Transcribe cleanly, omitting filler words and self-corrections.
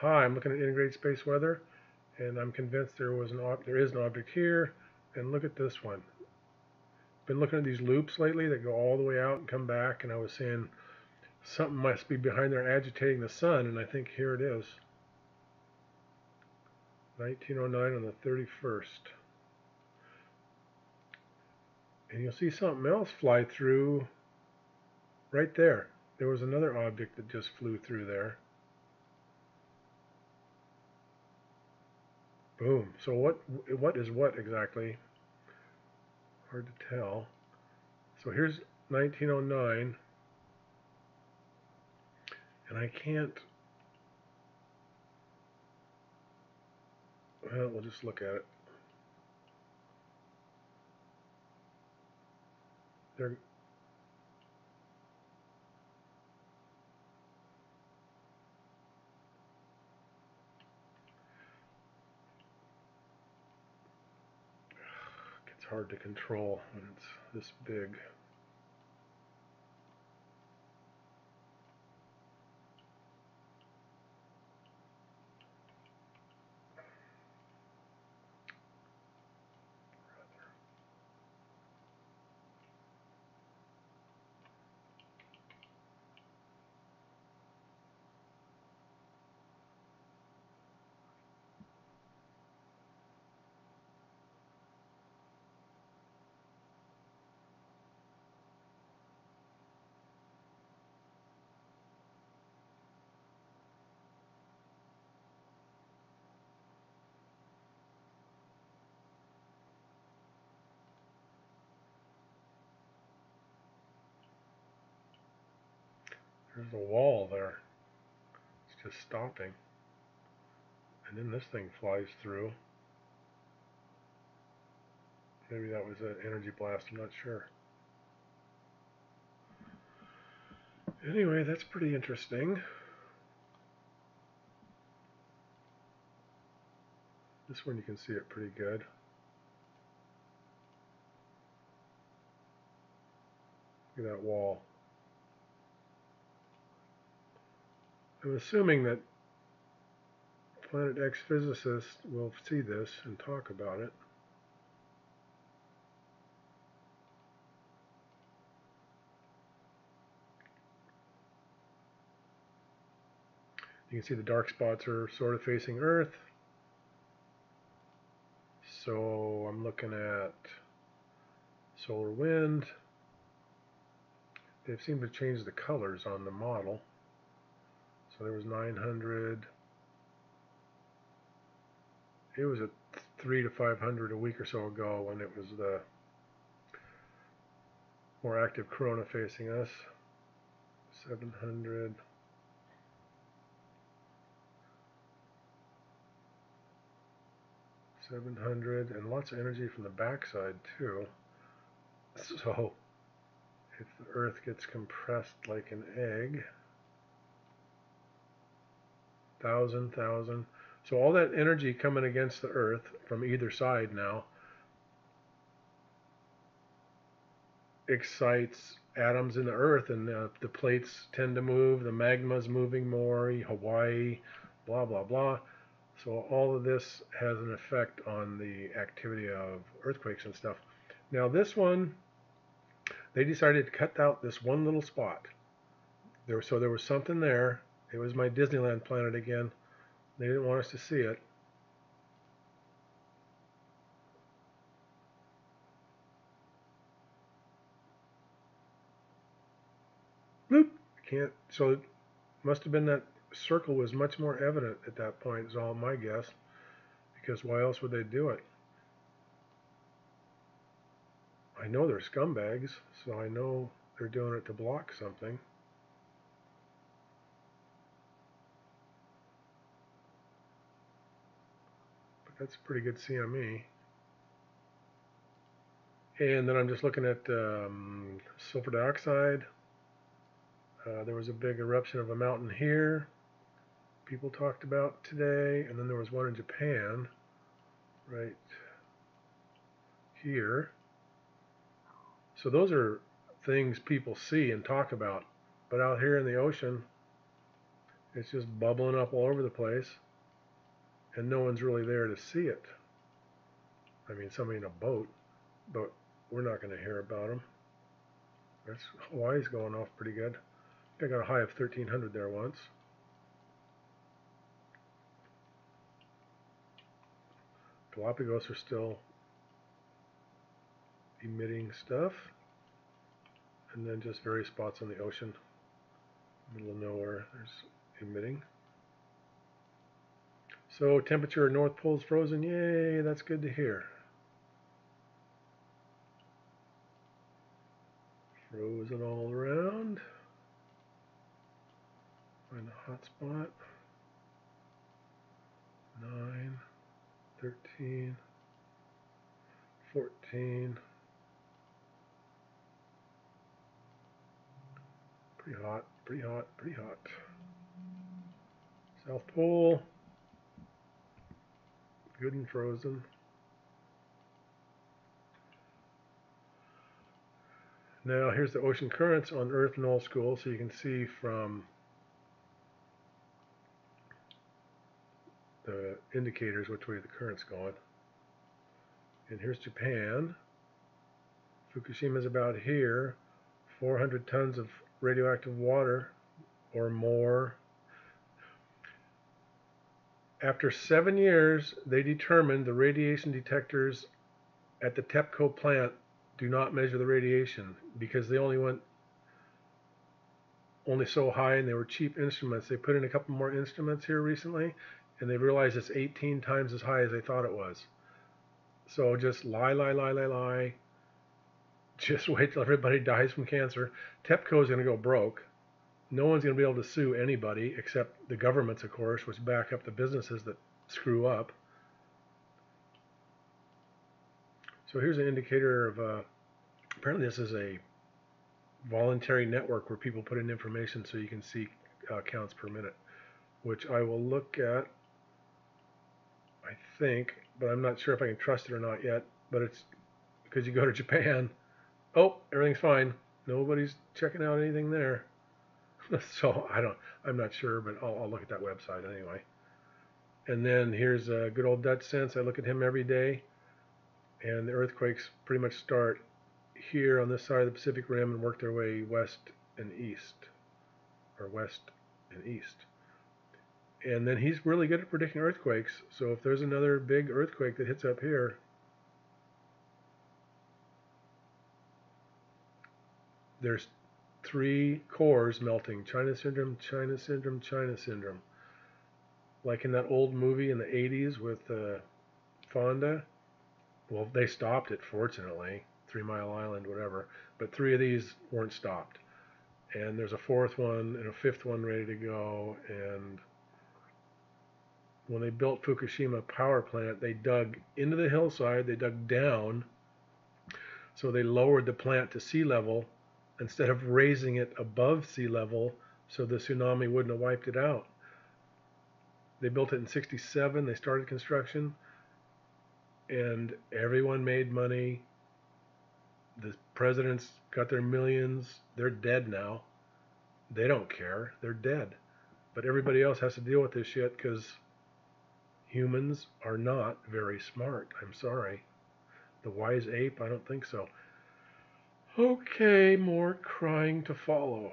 Hi, I'm looking at integrated space weather, and I'm convinced there is an object here. And look at this one. Been looking at these loops lately that go all the way out and come back, and I was saying something must be behind there agitating the sun, and I think here it is. 1909 on the 31st. And you'll see something else fly through right there. There was another object that just flew through there. Boom. So what is what exactly? Hard to tell. So here's 1909, and I can't. Well, we'll just look at it. There. It's hard to control when it's this big. There's a wall there. It's just stopping. And then this thing flies through. Maybe that was an energy blast, I'm not sure. Anyway, that's pretty interesting. This one you can see it pretty good. Look at that wall. I'm assuming that Planet X physicists will see this and talk about it. You can see the dark spots are sort of facing Earth. So I'm looking at solar wind. They've seemed to change the colors on the model. So there was 900. It was at 3 to 500 a week or so ago when it was the more active corona facing us. 700. 700, and lots of energy from the backside too. So if the Earth gets compressed like an egg, 1,000. So all that energy coming against the Earth from either side now excites atoms in the Earth, and the plates tend to move. The magma's moving more. Hawaii, blah blah blah. So all of this has an effect on the activity of earthquakes and stuff. Now this one, they decided to cut out this one little spot. So there was something there. It was my Disneyland planet again. They didn't want us to see it. Bloop. Can't. So it must have been that circle was much more evident at that point, is all my guess. Because why else would they do it? I know they're scumbags, so I know they're doing it to block something. But that's a pretty good CME. And then I'm just looking at sulfur dioxide. There was a big eruption of a mountain here people talked about today, and then there was one in Japan right here. So those are things people see and talk about, but out here in the ocean, It's just bubbling up all over the place, and no one's really there to see it. I mean, somebody in a boat, but we're not going to hear about them. Hawaii's going off pretty good. I got a high of 1,300 there once. Galapagos are still emitting stuff. And then just various spots on the ocean. Middle of nowhere, there's emitting. So temperature North Pole's frozen. Yay, that's good to hear. Frozen all around. Find a hot spot. 9, 13, 14. Pretty hot, pretty hot, pretty hot. South Pole. Good and frozen. Now here's the ocean currents on Earth Null School, so you can see from the indicators which way the current's going. And here's Japan. Fukushima's about here. 400 tons of radioactive water or more. After 7 years, they determined the radiation detectors at the TEPCO plant do not measure the radiation because they only went so high, and they were cheap instruments. They put in a couple more instruments here recently, and they realized it's 18 times as high as they thought it was. So just lie. Just wait till everybody dies from cancer. TEPCO is going to go broke. No one's going to be able to sue anybody except the governments, of course, which back up the businesses that screw up. So here's an indicator of, apparently this is a voluntary network where people put in information so you can see counts per minute, which I will look at, I think, but I'm not sure if I can trust it or not yet. But it's because you go to Japan, oh, everything's fine. Nobody's checking out anything there. So I'm not sure, but I'll look at that website anyway. And then here's a good old Dutch Sense. I look at him every day, and the earthquakes pretty much start here on this side of the Pacific Rim and work their way west and east, or west and east. And then he's really good at predicting earthquakes. So if there's another big earthquake that hits up here, there's 3 cores melting. China syndrome, China syndrome, China syndrome. Like in that old movie in the 80s with Fonda. Well, they stopped it, fortunately. 3 Mile Island, whatever. But 3 of these weren't stopped. And there's a 4th one and a 5th one ready to go. And when they built Fukushima power plant, they dug into the hillside, they dug down. So they lowered the plant to sea level instead of raising it above sea level so the tsunami wouldn't have wiped it out. They built it in '67, they started construction, and everyone made money. The presidents got their millions. They're dead now. They don't care. They're dead. But everybody else has to deal with this shit because humans are not very smart. I'm sorry. The wise ape? I don't think so. Okay, more crying to follow.